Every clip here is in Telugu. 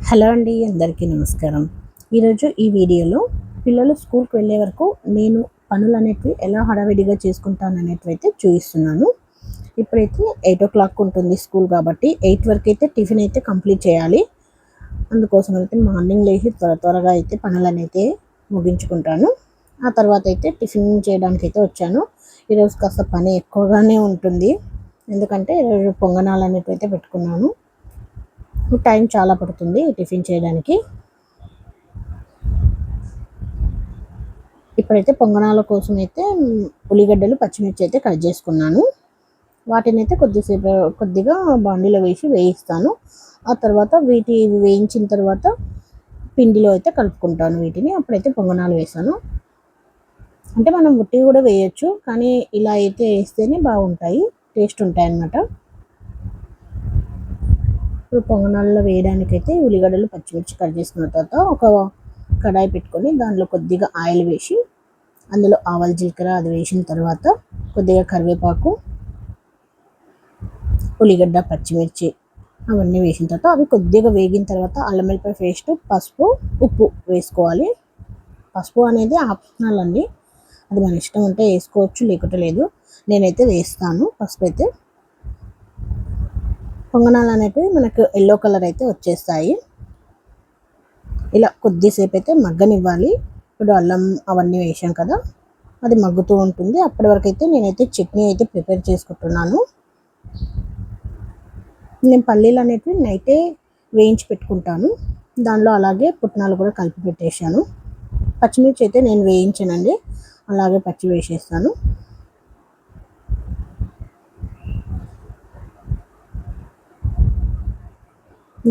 హలో అండి, అందరికీ నమస్కారం. ఈరోజు ఈ వీడియోలో పిల్లలు స్కూల్కి వెళ్ళే వరకు నేను పనులు అనేటివి ఎలా హడావిడిగా చేసుకుంటాను అనేటివి అయితే చూపిస్తున్నాను. ఇప్పుడైతే 8 o'clock ఉంటుంది స్కూల్ కాబట్టి 8 వరకు అయితే టిఫిన్ అయితే కంప్లీట్ చేయాలి. అందుకోసం అయితే మార్నింగ్ లేచి త్వరగా అయితే పనులనైతే ముగించుకుంటాను. ఆ తర్వాత అయితే టిఫిన్ చేయడానికి అయితే వచ్చాను. ఈరోజు కాస్త పని ఎక్కువగానే ఉంటుంది, ఎందుకంటే ఈరోజు పొంగనాలు అనేటివి అయితే పెట్టుకున్నాను. టైం చాలా పడుతుంది టిఫిన్ చేయడానికి. ఇప్పుడైతే పొంగనాల కోసం అయితే ఉల్లిగడ్డలు పచ్చిమిర్చి అయితే కట్ చేసుకున్నాను. వాటిని అయితే కొద్దిగా బాండీలో వేయిస్తాను. ఆ తర్వాత వేయించిన తర్వాత పిండిలో అయితే కలుపుకుంటాను వీటిని. అప్పుడైతే పొంగనాలు వేసాను. అంటే మనం ఉట్టి కూడా వేయచ్చు, కానీ ఇలా అయితే వేస్తేనే బాగుంటాయి, టేస్ట్ ఉంటాయి అన్నమాట. ఇప్పుడు పొంగనాల్లో వేయడానికైతే ఉల్లిగడ్డలు పచ్చిమిర్చి కట్ చేసుకున్న తర్వాత ఒక కడాయి పెట్టుకొని దానిలో కొద్దిగా ఆయిల్ వేసి అందులో ఆవాలు జీలకర్ర అది వేసిన తర్వాత కొద్దిగా కరివేపాకు, ఉల్లిగడ్డ పచ్చిమిర్చి అవన్నీ వేసిన తర్వాత అవి కొద్దిగా వేగిన తర్వాత అల్లం వెల్లిపాయ పేస్ట్, పసుపు, ఉప్పు వేసుకోవాలి. పసుపు అనేది ఆప్షనల్ అండి, అది మన ఇష్టం ఉంటే వేసుకోవచ్చు, లేకుంటే లేదు. నేనైతే వేస్తాను పసుపు అయితే. పొంగనాలు అనేటివి మనకు ఎల్లో కలర్ అయితే వచ్చేస్తాయి. ఇలా కొద్దిసేపు అయితే మగ్గనివ్వాలి. ఇప్పుడు అల్లం అవన్నీ వేసాం కదా, అది మగ్గుతూ ఉంటుంది. అప్పటి వరకు అయితే నేనైతే చట్నీ అయితే ప్రిపేర్ చేసుకుంటున్నాను. నేను పల్లీలు అనేటివి నైటే వేయించి పెట్టుకుంటాను. దానిలో అలాగే పుట్నాలు కూడా కలిపి పెట్టేశాను. పచ్చిమిర్చి అయితే నేను వేయించానండి, అలాగే పచ్చి వేసేస్తాను.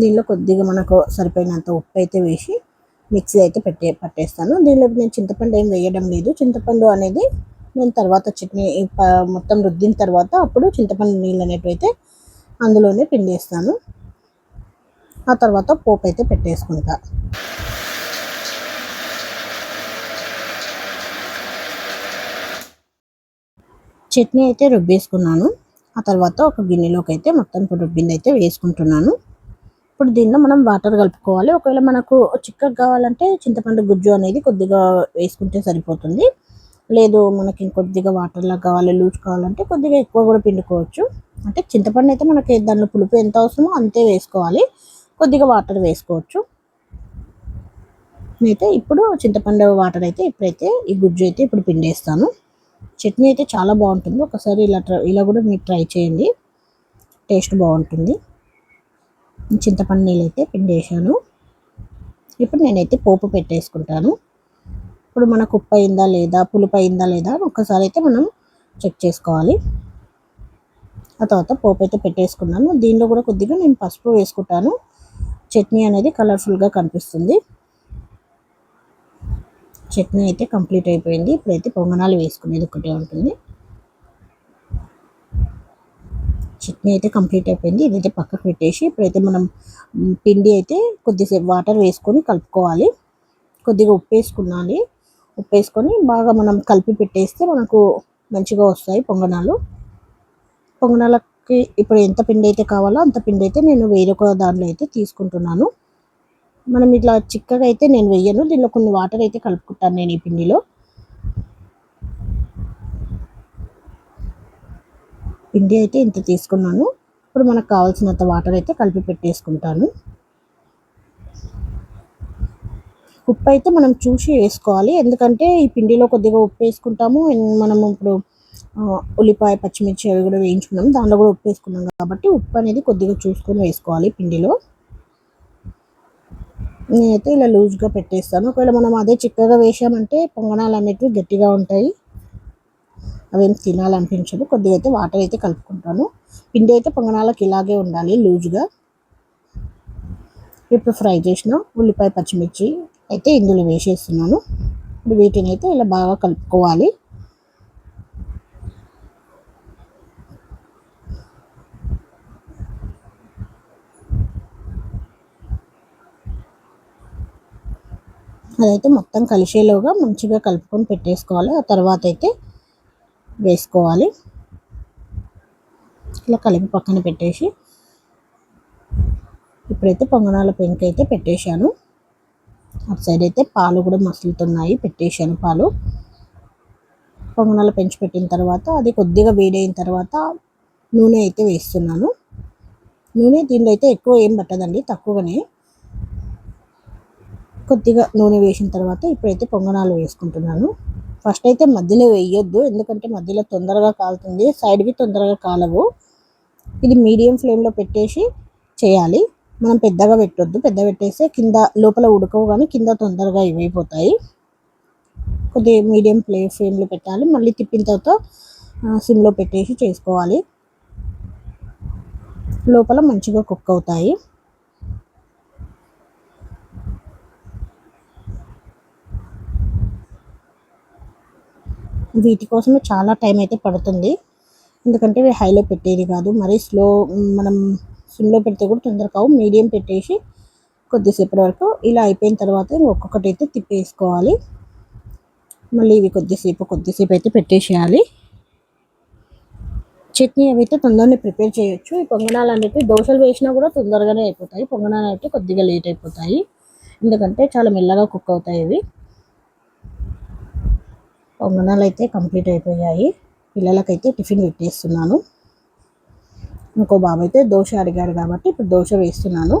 దీనిలో కొద్దిగా మనకు సరిపోయినంత ఉప్పు అయితే వేసి మిక్సీ అయితే పట్టేస్తాను. దీనిలో నేను చింతపండు ఏం వేయడం లేదు. చింతపండు అనేది నేను తర్వాత చట్నీ మొత్తం రుద్దిన తర్వాత అప్పుడు చింతపండు నీళ్ళు అనేటివి అయితే అందులోనే పిండేస్తాను. ఆ తర్వాత పోపు అయితే పెట్టేసుకుంటా. చట్నీ అయితే రుబ్బేసుకున్నాను. ఆ తర్వాత ఒక గిన్నెలోకి అయితే మొత్తం రుబ్బింది అయితే వేసుకుంటున్నాను. ఇప్పుడు దీనిలో మనం వాటర్ కలుపుకోవాలి. ఒకవేళ మనకు చిక్కగా కావాలంటే చింతపండు గుజ్జు అనేది కొద్దిగా వేసుకుంటే సరిపోతుంది. లేదు మనకి ఇంకొద్దిగా వాటర్లా కావాలి, లూజ్ కావాలంటే కొద్దిగా ఎక్కువ కూడా పిండుకోవచ్చు. అంటే చింతపండు అయితే మనకి దానిలో పులుపు ఎంత అవసరమో అంతే వేసుకోవాలి, కొద్దిగా వాటర్ వేసుకోవచ్చు. నేనైతే ఇప్పుడు చింతపండు వాటర్ అయితే ఇప్పుడైతే ఈ గుజ్జు అయితే ఇప్పుడు పిండేస్తాను. చట్నీ అయితే చాలా బాగుంటుంది. ఒకసారి ఇలా కూడా మీరు ట్రై చేయండి, టేస్ట్ బాగుంటుంది. చింతపండు నీళ్ళు అయితే పిండేసాను. ఇప్పుడు నేనైతే పోపు పెట్టేసుకుంటాను. ఇప్పుడు మనకు ఉప్పు అయిందా లేదా, పులుపు అయిందా లేదా ఒక్కసారి అయితే మనం చెక్ చేసుకోవాలి. ఆ తర్వాత పోపు అయితే పెట్టేసుకున్నాను. దీనిలో కూడా కొద్దిగా నేను పసుపు వేసుకుంటాను, చట్నీ అనేది కలర్ఫుల్గా కనిపిస్తుంది. చట్నీ అయితే కంప్లీట్ అయిపోయింది. ఇప్పుడైతే పొంగనాలు వేసుకునేది ఒకటే ఉంటుంది. చట్నీ అయితే కంప్లీట్ అయిపోయింది. ఇదైతే పక్కకు పెట్టేసి ఇప్పుడైతే మనం పిండి అయితే కొద్దిసేపు వాటర్ వేసుకొని కలుపుకోవాలి. కొద్దిగా ఉప్పు వేసుకున్నాను. ఉప్పు వేసుకొని బాగా మనం కలిపి పెట్టేస్తే మనకు మంచిగా వస్తాయి పొంగనాలు. పొంగనాలకి ఇప్పుడు ఎంత పిండి అయితే కావాలో అంత పిండి అయితే నేను వేరొక దాంట్లో అయితే తీసుకుంటున్నాను. మనం ఇట్లా చిక్కగా అయితే నేను వేయను, దీనిలో కొన్ని వాటర్ అయితే కలుపుకుంటాను నేను ఈ పిండిలో. పిండి అయితే ఇంత తీసుకున్నాను. ఇప్పుడు మనకు కావాల్సినంత వాటర్ అయితే కలిపి పెట్టేసుకుంటాను. ఉప్పు అయితే మనం చూసి వేసుకోవాలి, ఎందుకంటే ఈ పిండిలో కొద్దిగా ఉప్పు వేసుకుంటాము. మనం ఇప్పుడు ఉల్లిపాయ పచ్చిమిర్చి అవి కూడా వేయించుకున్నాము, దానిలో కూడా ఉప్పు వేసుకున్నాం కాబట్టి ఉప్పు అనేది కొద్దిగా చూసుకొని వేసుకోవాలి పిండిలో. నేనైతే ఇలా లూజ్గా పెట్టేస్తాను. ఒకవేళ మనం అదే చిక్కగా వేసామంటే పొంగనాలు అనేటివి గట్టిగా ఉంటాయి, అవేం తినాలనిపించదు. కొద్దిగా అయితే వాటర్ అయితే కలుపుకుంటాను. పిండి అయితే పొంగనాలకు ఇలాగే ఉండాలి, లూజ్గా. ఇప్పుడు ఫ్రై చేసిన ఉల్లిపాయ పచ్చిమిర్చి అయితే ఇందులో వేసేస్తున్నాను. ఇప్పుడు వీటిని అయితే ఇలా బాగా కలుపుకోవాలి. అదైతే మొత్తం కలిసేలోగా మంచిగా కలుపుకొని పెట్టేసుకోవాలి. ఆ తర్వాత అయితే వేసుకోవాలి. ఇలా కలిపి పక్కన పెట్టేసి ఇప్పుడైతే పొంగనాల పెంక అయితే పెట్టేశాను. అటు సైడ్ అయితే పాలు కూడా మసులుతున్నాయి, పెట్టేశాను పాలు. పొంగనాలు పెంచి పెట్టిన తర్వాత అది కొద్దిగా వేడైన తర్వాత నూనె అయితే వేస్తున్నాను. నూనె దీనిలో అయితే ఎక్కువ ఏం పట్టదండి, తక్కువనే. కొద్దిగా నూనె వేసిన తర్వాత ఇప్పుడైతే పొంగనాలు వేసుకుంటున్నాను. ఫస్ట్ అయితే మధ్యలో వేయొద్దు, ఎందుకంటే మధ్యలో తొందరగా కాలుతుంది, సైడ్వి తొందరగా కాలవు. ఇది మీడియం ఫ్లేమ్లో పెట్టేసి చేయాలి. మనం పెద్దగా పెట్టొద్దు, పెద్ద పెట్టేస్తే కింద లోపల ఉడకవు కానీ కింద తొందరగా ఇవైపోతాయి. కొద్దిగా మీడియం ఫ్లేమ్లో పెట్టాలి. మళ్ళీ తిప్పిన తర్వాత సిమ్లో పెట్టేసి చేసుకోవాలి. లోపల మంచిగా కుక్ అవుతాయి. వీటి కోసమే చాలా టైం అయితే పడుతుంది, ఎందుకంటే ఇవి హైలో పెట్టేది కాదు, మరీ మనం సిమ్లో పెడితే కూడా తొందర కావు. మీడియం పెట్టేసి కొద్దిసేపటి వరకు ఇలా అయిపోయిన తర్వాత ఒక్కొక్కటి అయితే తిప్పేసుకోవాలి. మళ్ళీ ఇవి కొద్దిసేపు అయితే పెట్టేసేయాలి. చట్నీ అవి అయితే తొందరనే ప్రిపేర్ చేయొచ్చు. ఈ పొంగనాలు అనేవి దోశలు వేసినా కూడా తొందరగానే అయిపోతాయి. పొంగనాలు అయితే కొద్దిగా లేట్ అయిపోతాయి, ఎందుకంటే చాలా మెల్లగా కుక్ అవుతాయి ఇవి. పొంగనాలు అయితే కంప్లీట్ అయిపోయాయి. పిల్లలకైతే టిఫిన్ పెట్టేస్తున్నాను. ఇంకో బాబు అయితే దోశ అడిగాడు కాబట్టి ఇప్పుడు దోశ వేస్తున్నాను.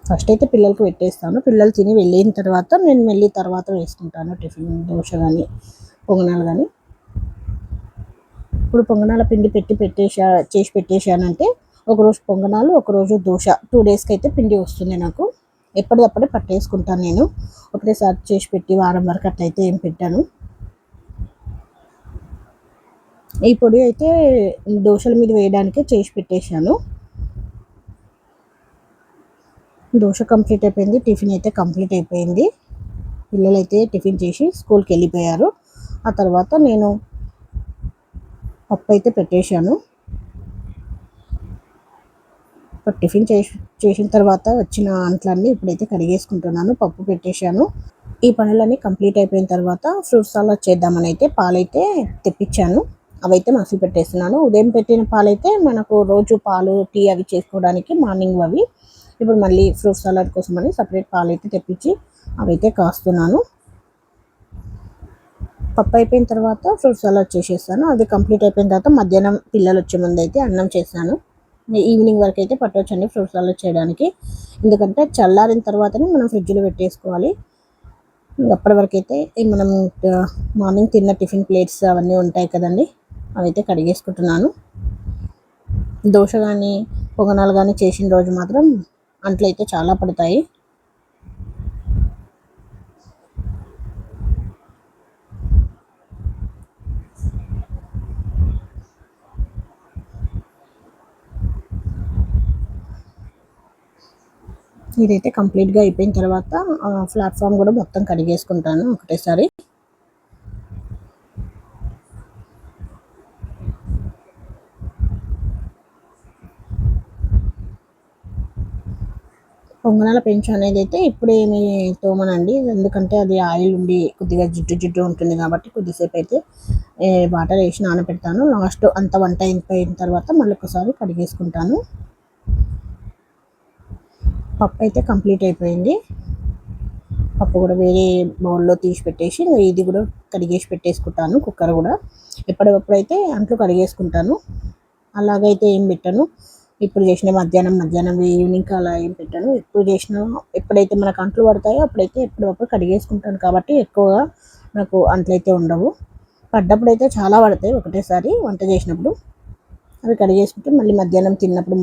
ఫస్ట్ అయితే పిల్లలకి పెట్టేస్తాను. పిల్లలు తిని వెళ్ళిన తర్వాత నేను మళ్ళీ తర్వాత వేసుకుంటాను టిఫిన్, దోశ కానీ పొంగనాలు కానీ. ఇప్పుడు పొంగనాల పిండి చేసి పెట్టేశానంటే ఒకరోజు పొంగనాలు, ఒకరోజు దోశ, 2 డేస్కి అయితే పిండి వస్తుంది నాకు. ఎప్పటికప్పుడే పట్టేసుకుంటాను నేను, ఒకటేసారి చేసి పెట్టి వారం వరకు అట్లయితే ఏం పెట్టాను. ఈ పొడి అయితే దోశల మీద వేయడానికే చేసి పెట్టేశాను. దోశ కంప్లీట్ అయిపోయింది, టిఫిన్ అయితే కంప్లీట్ అయిపోయింది. పిల్లలైతే టిఫిన్ చేసి స్కూల్కి వెళ్ళిపోయారు. ఆ తర్వాత నేను పప్పు అయితే పెట్టేశాను. ఇప్పుడు టిఫిన్ చేసిన తర్వాత వచ్చిన అంట్లన్నీ ఇప్పుడైతే కడిగేసుకుంటున్నాను. పప్పు పెట్టేశాను. ఈ పనులన్నీ కంప్లీట్ అయిపోయిన తర్వాత ఫ్రూట్ సలాడ్ చేద్దామని అయితే పాలైతే తెప్పించాను. అవైతే మసిలి పెట్టేస్తున్నాను. ఉదయం పెట్టిన పాలైతే మనకు రోజు పాలు, టీ అవి చేసుకోవడానికి మార్నింగ్ అవి. ఇప్పుడు మళ్ళీ ఫ్రూట్ సలాడ్ కోసమని సపరేట్ పాలైతే తెప్పించి అవైతే కాస్తున్నాను. పప్పు అయిపోయిన తర్వాత ఫ్రూట్ సలాడ్ చేసేస్తాను. అది కంప్లీట్ అయిపోయిన తర్వాత మధ్యాహ్నం పిల్లలు వచ్చే ముందు అయితే అన్నం చేస్తాను. ఈవినింగ్ వరకు అయితే పట్టవచ్చండి ఫ్రూట్ సలాడ్ చేయడానికి, ఎందుకంటే చల్లారిన తర్వాతనే మనం ఫ్రిడ్జ్లో పెట్టేసుకోవాలి. అప్పటి వరకు అయితే మనం మార్నింగ్ తిన్న టిఫిన్ ప్లేట్స్ అవన్నీ ఉంటాయి కదండి, అవైతే కడిగేసుకుంటున్నాను. దోశ కానీ పొంగనాలు కానీ చేసిన రోజు మాత్రం అంట్లు అయితే చాలా పడతాయి. ఇదైతే కంప్లీట్గా అయిపోయిన తర్వాత ప్లాట్ఫామ్ కూడా మొత్తం కడిగేసుకుంటాను ఒకటేసారి. పొంగనాల పెంచు అనేది అయితే ఇప్పుడు ఏమి తోమనండి, ఎందుకంటే అది ఆయిల్ ఉండి కొద్దిగా జిడ్డు ఉంటుంది కాబట్టి కొద్దిసేపు అయితే వాటర్ వేసి నానబెడతాను. లాస్ట్ అంత వంట అయిపోయిన తర్వాత మళ్ళీ ఒకసారి కడిగేసుకుంటాను. పప్పు అయితే కంప్లీట్ అయిపోయింది. పప్పు కూడా వేరే బౌల్లో తీసి పెట్టేసి ఇది కూడా కడిగేసి పెట్టేసుకుంటాను. కుక్కర్ కూడా ఎప్పటికప్పుడైతే అంట్లు కడిగేసుకుంటాను. అలాగైతే ఏం పెట్టను. ఇప్పుడు చేసిన మధ్యాహ్నం ఈవినింగ్ అలా ఏం పెట్టాను. ఎప్పుడు చేసినా ఎప్పుడైతే మనకు అంట్లు పడతాయో అప్పుడైతే ఎప్పటికప్పుడు కడిగేసుకుంటాను కాబట్టి ఎక్కువగా నాకు అంట్లు అయితే ఉండవు. పడ్డప్పుడు అయితే చాలా పడతాయి ఒకటేసారి వంట చేసినప్పుడు. అవి కడిగేసుకుంటే మళ్ళీ మధ్యాహ్నం తిన్నప్పుడు,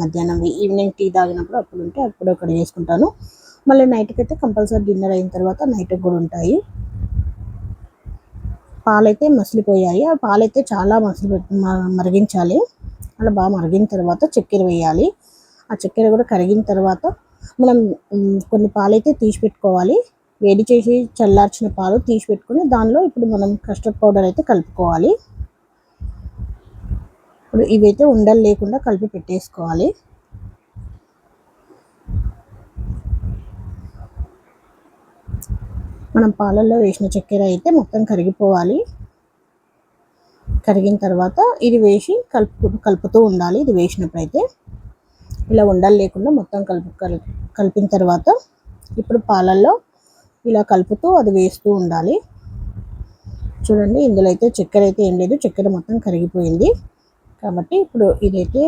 ఈవినింగ్ టీ తాగినప్పుడు అప్పుడు ఉంటే అప్పుడు కడిగేసుకుంటాను. మళ్ళీ నైట్కి అయితే కంపల్సరీ డిన్నర్ అయిన తర్వాత నైట్కి కూడా ఉంటాయి. పాలైతే మసిలిపోయాయి. ఆ పాలైతే చాలా మరిగించాలి. అలా బాగా మరిగిన తర్వాత చక్కెర వేయాలి. ఆ చక్కెర కూడా కరిగిన తర్వాత మనం కొన్ని పాలైతే తీసి పెట్టుకోవాలి. వేడి చేసి చల్లార్చిన పాలు తీసి పెట్టుకొని దానిలో ఇప్పుడు మనం కస్టర్డ్ పౌడర్ అయితే కలుపుకోవాలి. ఇప్పుడు ఇవైతే ఉండలు లేకుండా కలిపి పెట్టేసుకోవాలి. మనం పాలల్లో వేసిన చక్కెర అయితే మొత్తం కరిగిపోవాలి. కరిగిన తర్వాత ఇది వేసి కలుపుతూ ఉండాలి. ఇది వేసినప్పుడైతే ఇలా ఉండలు లేకుండా మొత్తం కలిపిన తర్వాత ఇప్పుడు పాలల్లో ఇలా కలుపుతూ అది వేస్తూ ఉండాలి. చూడండి, ఇందులో అయితే చక్కెర అయితే ఏం లేదు, చక్కెర మొత్తం కరిగిపోయింది. కాబట్టి ఇప్పుడు ఇదైతే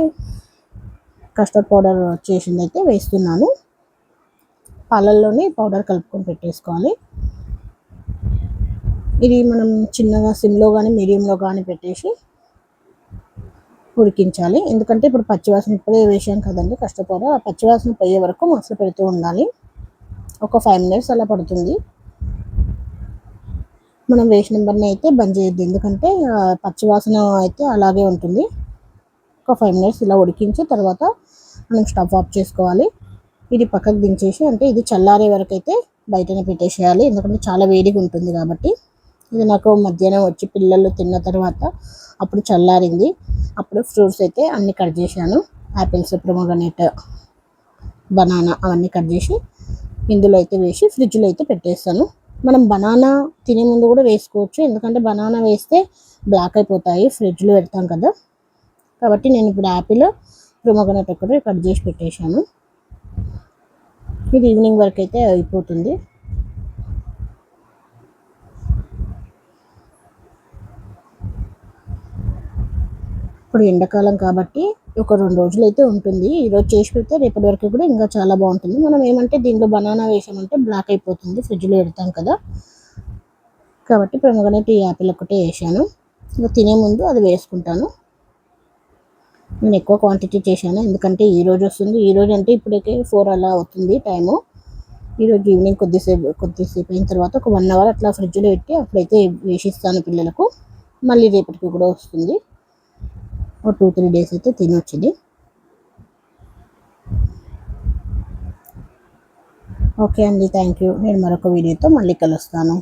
కస్టర్డ్ పౌడర్ చేసిందైతే వేస్తున్నాను. పాలల్లోనే పౌడర్ కలుపుకొని పెట్టేసుకోవాలి. ఇది మనం చిన్నగా సిమ్లో కానీ మీడియంలో కానీ పెట్టేసి ఉడికించాలి. ఎందుకంటే ఇప్పుడు పచ్చివాసన ఇప్పుడే వేసాం కదండి కస్టర్డ్ పౌడర్, ఆ పచ్చివాసన పోయే వరకు మసలు పెడుతూ ఉండాలి. ఒక 5 minutes అలా పడుతుంది. మనం వేసిన వెంటనే అయితే బంద్ చేయొద్దు, ఎందుకంటే పచ్చివాసన అయితే అలాగే ఉంటుంది. ఒక 5 minutes ఇలా ఉడికించి తర్వాత మనం స్టవ్ ఆఫ్ చేసుకోవాలి. ఇది పక్కకు దించేసి, అంటే ఇది చల్లారే వరకు అయితే బయటనే పెట్టేసేయాలి, ఎందుకంటే చాలా వేడిగా ఉంటుంది కాబట్టి. ఇది నాకు మధ్యాహ్నం వచ్చి పిల్లలు తిన్న తర్వాత అప్పుడు చల్లారింది. అప్పుడు ఫ్రూట్స్ అయితే అన్నీ కట్ చేశాను. యాపిల్స్, పొమోగ్రనేట్, బనానా అవన్నీ కట్ చేసి ఇందులో అయితే వేసి ఫ్రిడ్జ్లో అయితే పెట్టేస్తాను. మనం బనానా తినే ముందు కూడా వేసుకోవచ్చు, ఎందుకంటే బనానా వేస్తే బ్లాక్ అయిపోతాయి ఫ్రిడ్జ్లో పెడతాం కదా. కాబట్టి నేను ఇప్పుడు యాపిల్, పొమోగ్రనేట్ ఒకటి కట్ చేసి పెట్టేశాను. ఇది ఈవినింగ్ వరకు అయితే అయిపోతుంది. ఇప్పుడు ఎండాకాలం కాబట్టి ఒక 2 రోజులు అయితే ఉంటుంది. ఈరోజు చేసి పెడితే రేపటి వరకు కూడా ఇంకా చాలా బాగుంటుంది. మనం ఏమంటే దీంట్లో బనానా వేసామంటే బ్లాక్ అయిపోతుంది, ఫ్రిడ్జ్లో పెడతాం కదా. కాబట్టి పొమోగ్రనేట్, యాపిల్ ఒకటే వేసాను. ఇంకా తినే ముందు అది వేసుకుంటాను. నేను ఎక్కువ క్వాంటిటీ చేశాను, ఎందుకంటే ఈరోజు వస్తుంది. ఈరోజు అంటే ఇప్పటికే 4 అలా అవుతుంది టైము. ఈరోజు ఈవినింగ్ కొద్దిసేపు అయిన తర్వాత ఒక 1 hour అట్లా ఫ్రిడ్జ్లో పెట్టి అప్పుడైతే వేసిస్తాను పిల్లలకు. మళ్ళీ రేపటికి కూడా వస్తుంది. ఒక 2-3 days అయితే తినొచ్చింది. ఓకే అండి, థ్యాంక్ యూ. నేను మరొక వీడియోతో మళ్ళీ కలుస్తాను.